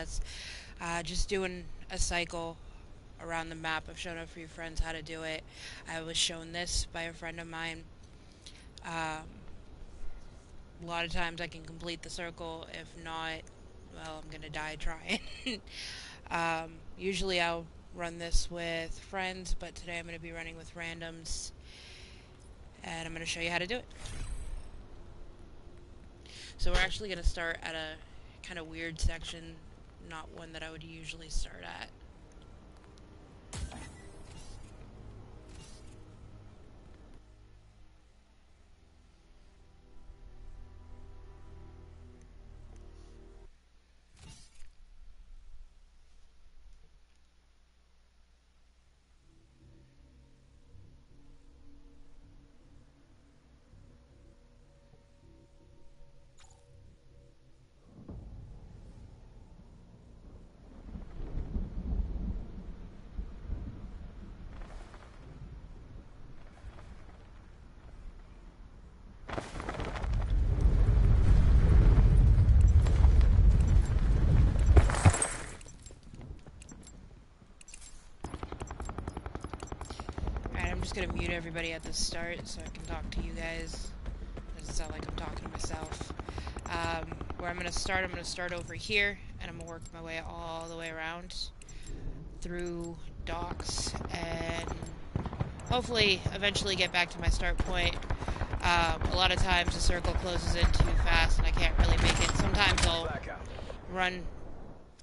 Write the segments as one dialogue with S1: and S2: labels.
S1: process. Just doing a cycle around the map. I've shown a few friends how to do it. I was shown this by a friend of mine. A lot of times I can complete the circle. If not, well, I'm gonna die trying. Usually I'll run this with friends, but today I'm going to be running with randoms, and I'm going to show you how to do it. So we're actually going to start at a kind of weird section, not one that I would usually start at. I'm just going to mute everybody at the start so I can talk to you guys. It doesn't sound like I'm talking to myself. Where I'm going to start over here, and I'm going to work my way all the way around through docks, and hopefully eventually get back to my start point. A lot of times the circle closes in too fast and I can't really make it. Sometimes I'll run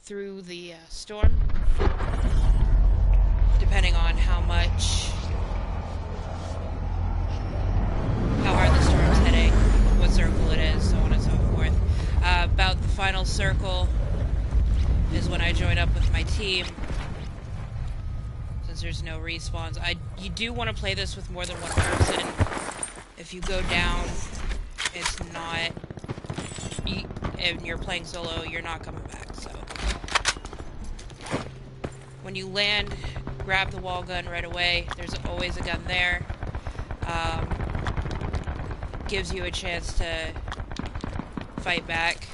S1: through the storm, depending on how hard the storm's hitting, what circle it is, so on and so forth. About the final circle is when I join up with my team, since there's no respawns. You do want to play this with more than one person. If you go down, it's not, and you're playing solo, you're not coming back, so. When you land, grab the wall gun right away. There's always a gun there. Gives you a chance to fight back.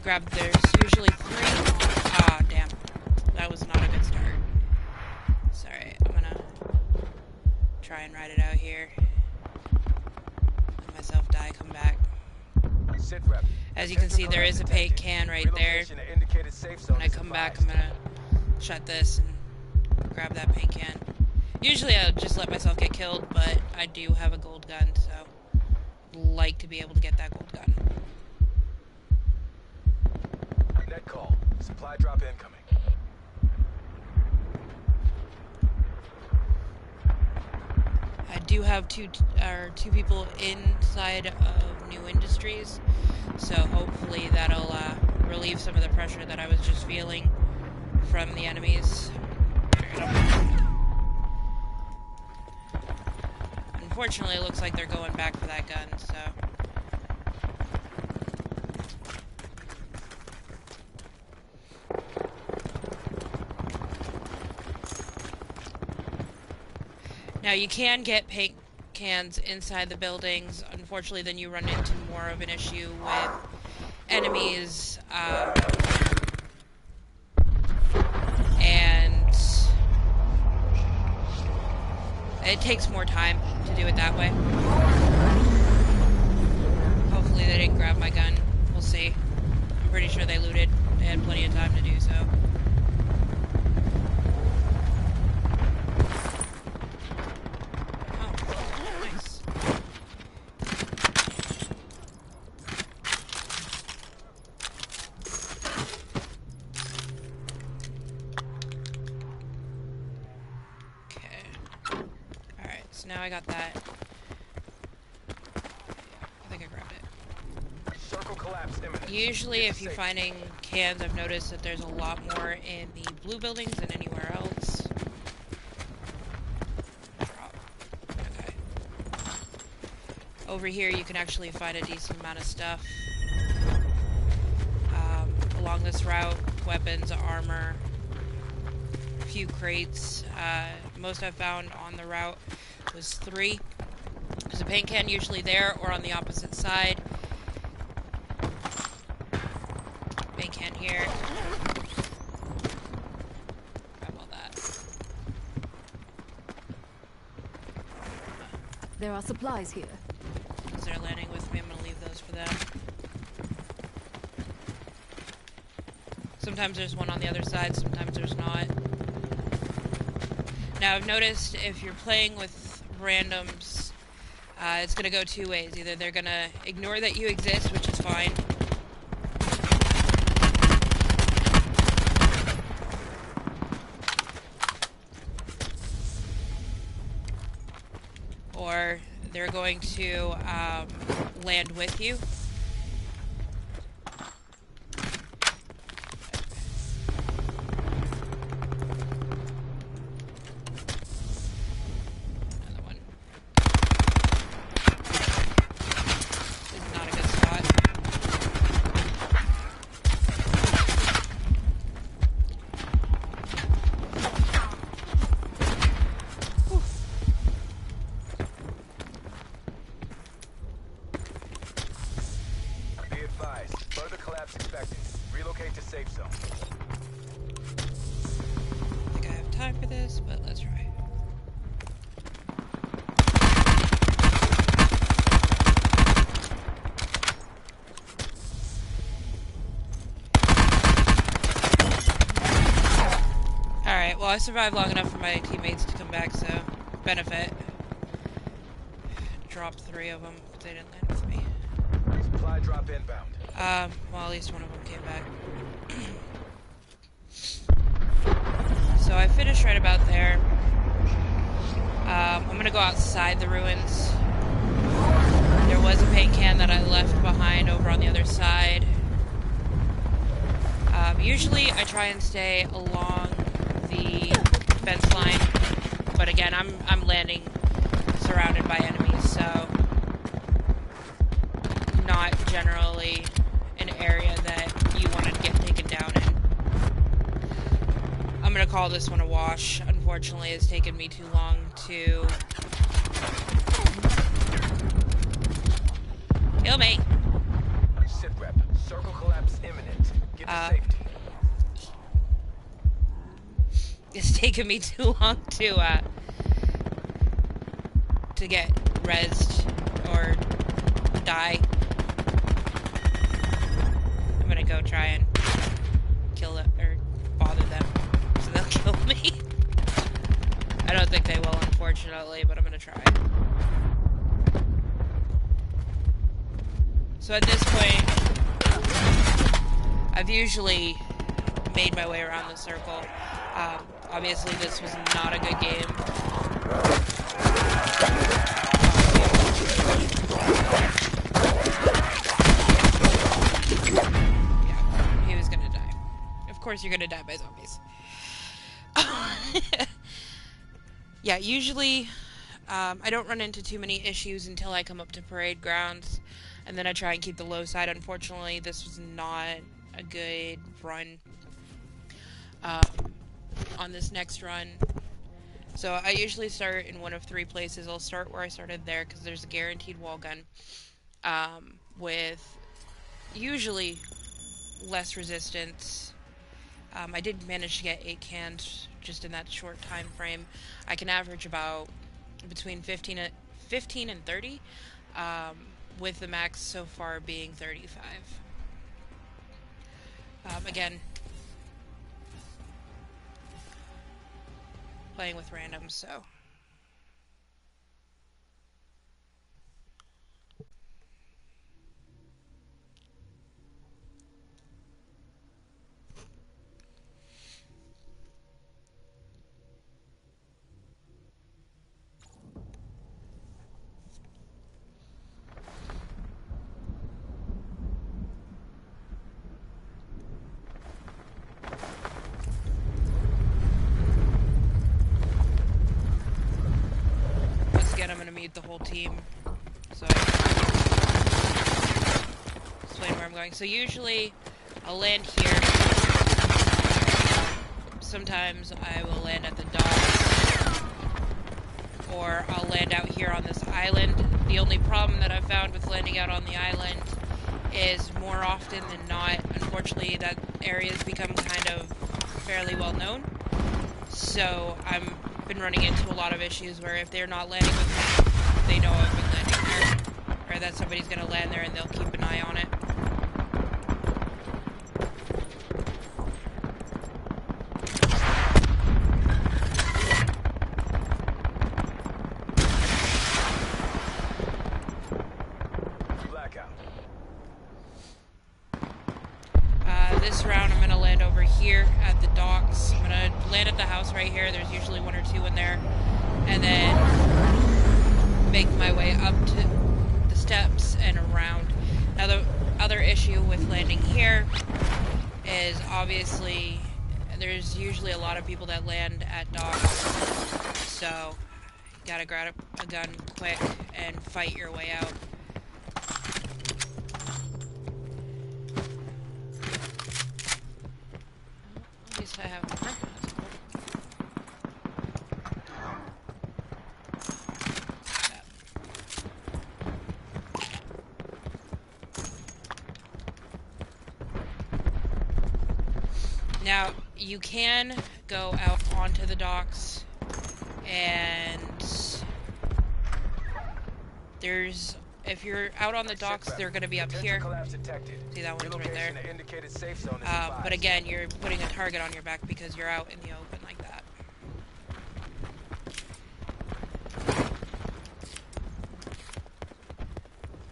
S1: There's usually 3. Ah, damn. That was not a good start. Sorry, I'm gonna try and ride it out here. Let myself die, come back. As you can see, there is a paint can right there. When I come back, I'm gonna shut this and grab that paint can. Usually I'll just let myself get killed, but I do have a gold gun, so I'd like to be able to get that gold gun.
S2: Net call. Supply drop incoming.
S1: I do have two people inside of New Industries, so hopefully that'll relieve some of the pressure that I was just feeling from the enemies. Unfortunately, it looks like they're going back for that gun, so. Now, you can get paint cans inside the buildings. Unfortunately, then you run into more of an issue with enemies, and it takes more time to do it that way. Hopefully they didn't grab my gun. We'll see. I'm pretty sure they looted. They had plenty of time to do so. Now I got that. I think I grabbed it.
S2: Circle collapse imminent.
S1: Usually if you're finding cans, I've noticed that there's a lot more in the blue buildings than anywhere else. Okay. Over here you can actually find a decent amount of stuff. Along this route, weapons, armor, a few crates. Most I've found on the route was 3. There's a paint can usually there or on the opposite side. Paint can here. Grab all that.
S3: There are supplies here.
S1: Because they're landing with me, I'm gonna leave those for them. Sometimes there's one on the other side, sometimes there's not. Now I've noticed if you're playing with randoms, it's gonna go two ways. Either they're gonna ignore that you exist, which is fine. Or they're going to land with you. Another one. This is not a good spot. Whew.
S2: Be advised. Further collapse expected. Relocate to safe zone.
S1: I think I have time for this, but let's try. Alright, well I survived long enough for my teammates to come back, so benefit. Dropped 3 of them, but they didn't land with me.
S2: Supply drop inbound.
S1: Well at least one of them came back. So I finished right about there. I'm gonna go outside the ruins. There was a paint can that I left behind over on the other side. Usually I try and stay along the fence line, but again, I'm landing surrounded by enemies, so not generally an area that you want to get taken down in. I'm gonna call this one a wash. Unfortunately, it's taken me too long to kill me.
S2: Sit rep. Circle collapse imminent. Get to safety.
S1: It's taken me too long to get rezzed or die. I'm gonna go try and kill it or bother them so they'll kill me. I don't think they will, unfortunately, but I'm gonna try. So at this point, I've usually made my way around the circle. Obviously, this was not a good game. Yeah, he was gonna die. Of course you're gonna die by zombies. Yeah, usually I don't run into too many issues until I come up to parade grounds, and then I try and keep the low side. Unfortunately, this was not a good run on this next run. So I usually start in one of 3 places. I'll start where I started there because there's a guaranteed wall gun with usually less resistance. I did manage to get 8 cans just in that short time frame. I can average about between 15 and 30, with the max so far being 35. Again, playing with randoms, so. I'm going to mute the whole team, so I can explain where I'm going. So usually, I'll land here. Sometimes I will land at the docks, or I'll land out here on this island. The only problem that I've found with landing out on the island is more often than not, unfortunately, that area has become kind of fairly well known. So I've been running into a lot of issues where if they're not landing with me, they know I've been landing there, or that somebody's going to land there and they'll keep an eye on it. This round I'm going to land over here at the docks. I'm going to land at the house right here. There's usually one or two in there. And then make my way up to the steps and around. Now the other issue with landing here is obviously there's usually a lot of people that land at docks. So you gotta grab a gun quick and fight your way out. At least I have more. Now, you can go out onto the docks, and if you're out on the docks, they're going to be up here. See, that one's right there. But again, you're putting a target on your back because you're out in the open like that.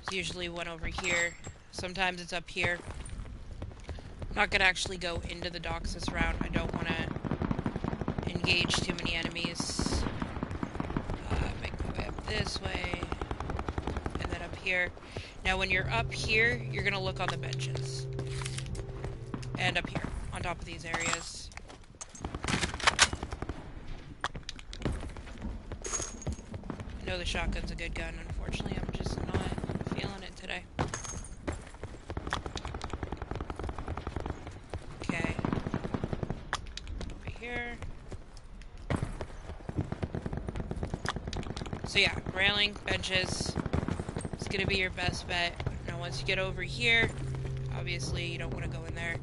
S1: There's usually one over here. Sometimes it's up here. I'm not going to actually go into the docks this round. I don't want to engage too many enemies. Make my way up this way. And then up here. Now when you're up here, you're going to look on the benches. And up here, on top of these areas. I know the shotgun's a good gun. Unfortunately, I'm just not feeling it today. Okay. Over here. So yeah, railing, benches. It's gonna be your best bet. Now once you get over here, obviously you don't want to go in there.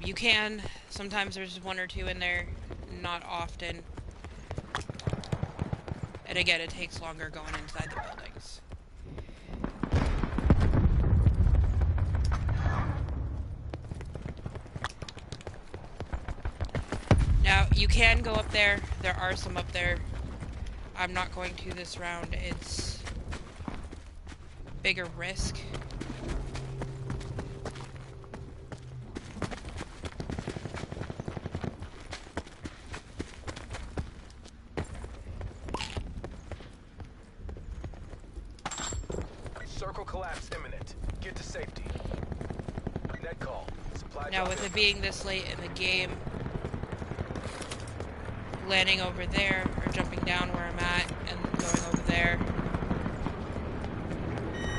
S1: You can. Sometimes there's one or two in there. Not often. And again, it takes longer going inside the buildings. Now, you can go up there. There are some up there. I'm not going to this round. It's bigger risk.
S2: Circle collapse imminent. Get to safety. Net call. Supply
S1: Now, with it being this late in the game, landing over there, or jumping down where I'm at, and going over there,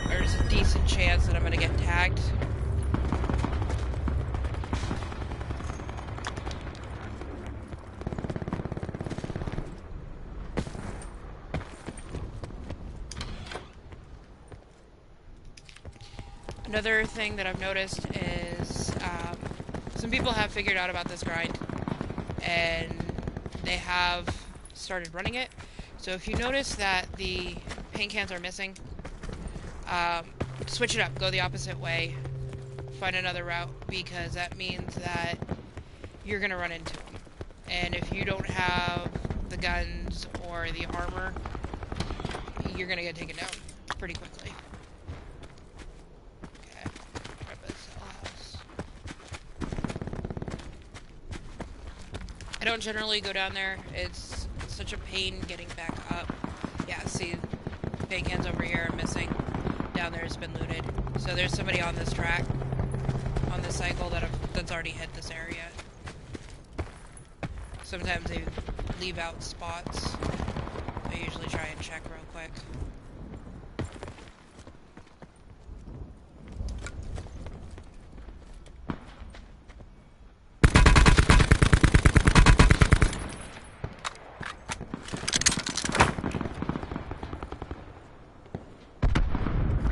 S1: there's a decent chance that I'm going to get tagged. Another thing that I've noticed is some people have figured out about this grind, and they have started running it. So if you notice that the paint cans are missing, switch it up, go the opposite way, find another route, because that means that you're going to run into them. And if you don't have the guns or the armor, you're going to get taken down pretty quickly. Okay, grab a cell house. I don't generally go down there. It's such a pain getting back up. Yeah, see, paint cans over here are missing. Down there has been looted. So there's somebody on this track, on this cycle, that's already hit this area. Sometimes they leave out spots. I usually try and check real quick.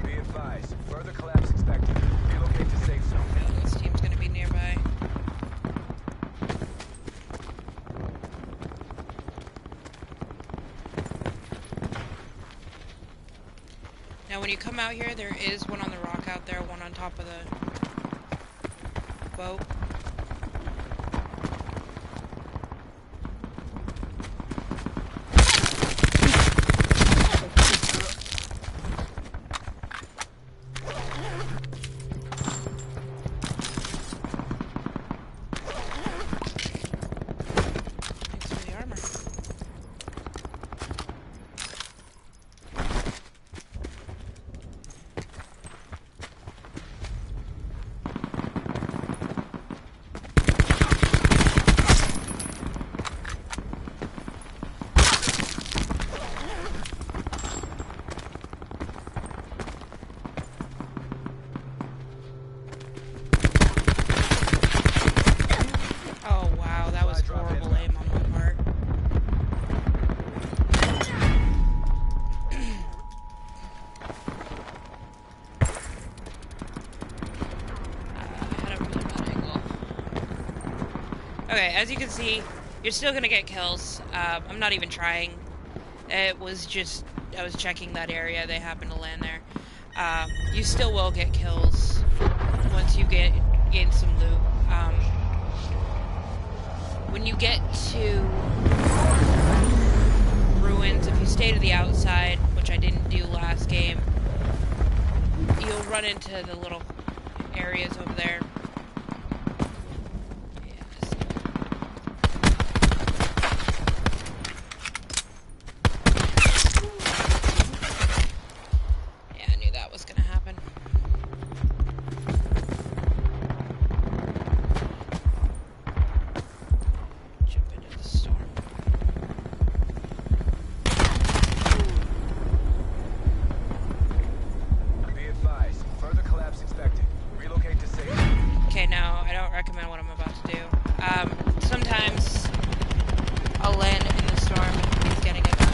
S2: Be advised, further collapse
S1: when you come out here, there is one on the rock out there, one on top of the boat. Thanks for the armor. Oh wow, that was horrible aim on my part. I had a really bad angle. Okay, as you can see, you're still gonna get kills. I'm not even trying. It was just, I was checking that area, they happened to land there. You still will get kills once you gain some loot. When you get to ruins, if you stay to the outside, which I didn't do last game, you'll run into the little areas over there. Yeah, I knew that was gonna happen. Jump into the storm.
S2: Be advised, further collapse expected. Relocate to safety.
S1: Okay, now I don't recommend what I'm about to do. Sometimes I'll land in the storm and he's getting it done.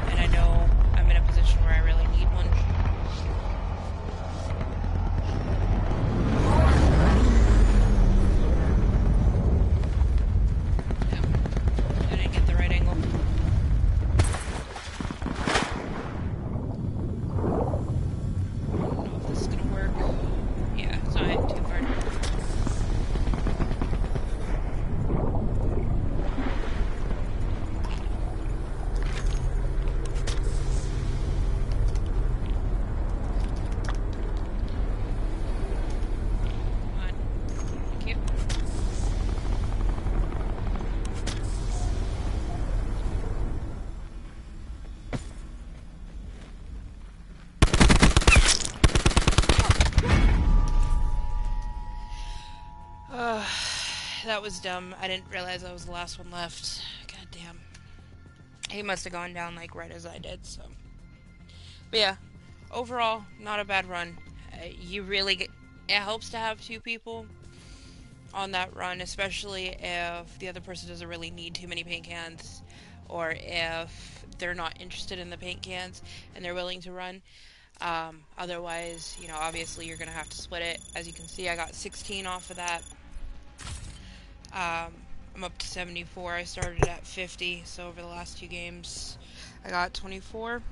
S1: And I know I'm in a position where I really need one. Yeah. I didn't get the right angle. I don't know if this is gonna work. Yeah, it's not hitting too hard. Come on. Thank you. That was dumb. I didn't realize I was the last one left. God damn. He must have gone down like right as I did, so. But yeah, overall, not a bad run. You really get, it helps to have two people on that run, especially if the other person doesn't really need too many paint cans, or if they're not interested in the paint cans and they're willing to run. Otherwise, you know, obviously you're gonna have to split it. As you can see, I got 16 off of that. I'm up to 74. I started at 50, so over the last two games, I got 24.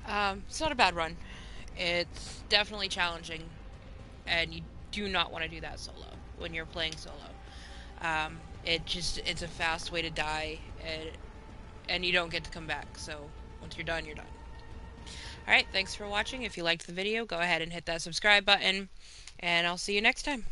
S1: It's not a bad run. It's definitely challenging, and you do not want to do that solo when you're playing solo. It's a fast way to die, and you don't get to come back, so once you're done, you're done. Alright, thanks for watching. If you liked the video, go ahead and hit that subscribe button, and I'll see you next time.